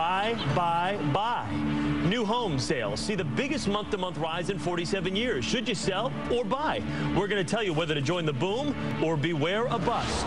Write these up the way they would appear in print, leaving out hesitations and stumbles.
buy, buy. New home sales see the biggest month-to-month rise in 47 years. Should you sell or buy? We're going to tell you whether to join the boom or beware a bust.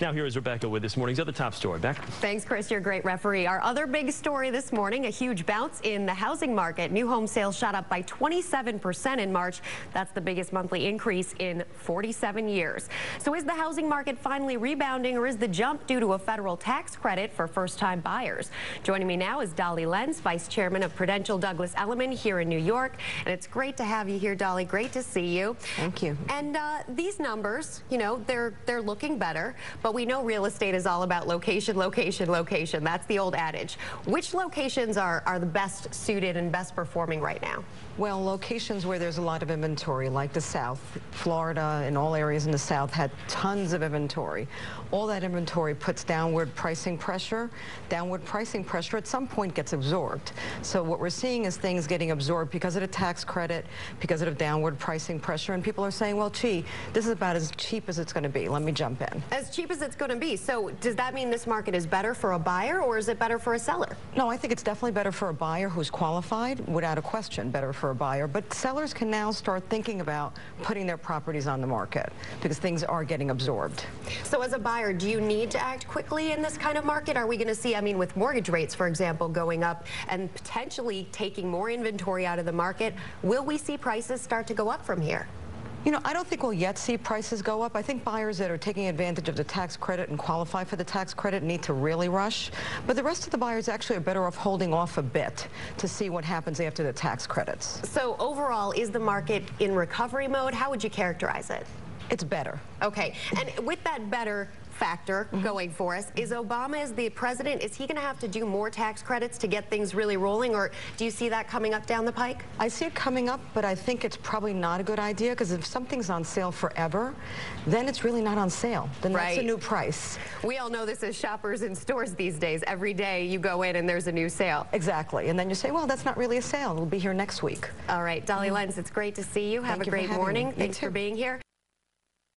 Now here is Rebecca with this morning's other top story. Back. Thanks, Chris. You're a great referee. Our other big story this morning, a huge bounce in the housing market. New home sales shot up by 27% in March. That's the biggest monthly increase in 47 years. So is the housing market finally rebounding, or is the jump due to a federal tax credit for first-time buyers? Joining me now is Dolly Lenz, Vice Chairman of Prudential Douglas Elliman here in New York. And it's great to have you here, Dolly. Great to see you. Thank you. And these numbers, you know, they're looking better, but we know real estate is all about location, location, location. That's the old adage. Which locations are the best suited and best performing right now? Well, locations where there's a lot of inventory, like the South. Florida and all areas in the South had tons of inventory. All that inventory puts downward pricing pressure. Downward pricing pressure at some point gets absorbed. So what we're seeing is things getting absorbed because of the tax credit, because of the downward pricing pressure, and people are saying, well, gee, this is about as cheap as it's going to be. Let me jump in. As cheap as it's going to be. So does that mean this market is better for a buyer, or is it better for a seller? No, I think it's definitely better for a buyer who's qualified, without a question, better for a buyer. But sellers can now start thinking about putting their properties on the market because things are getting absorbed. So as a buyer, do you need to act quickly in this kind of market? Are we going to see, I mean, with mortgage rates, for example, going up and potentially taking more inventory out of the market, will we see prices start to go up from here? You know, I don't think we'll yet see prices go up. I think buyers that are taking advantage of the tax credit and qualify for the tax credit need to really rush. But the rest of the buyers actually are better off holding off a bit to see what happens after the tax credits. So overall, is the market in recovery mode? How would you characterize it? It's better. Okay. And with that better factor going for us, is Obama, as the president, is he going to have to do more tax credits to get things really rolling, or do you see that coming up down the pike? I see it coming up, but I think it's probably not a good idea, because if something's on sale forever, then it's really not on sale. Then that's a new price. We all know this as shoppers in stores these days. Every day you go in and there's a new sale. Exactly. And then you say, well, that's not really a sale. It'll be here next week. All right. Dolly Lenz, it's great to see you. Have a great morning. Thanks for being here.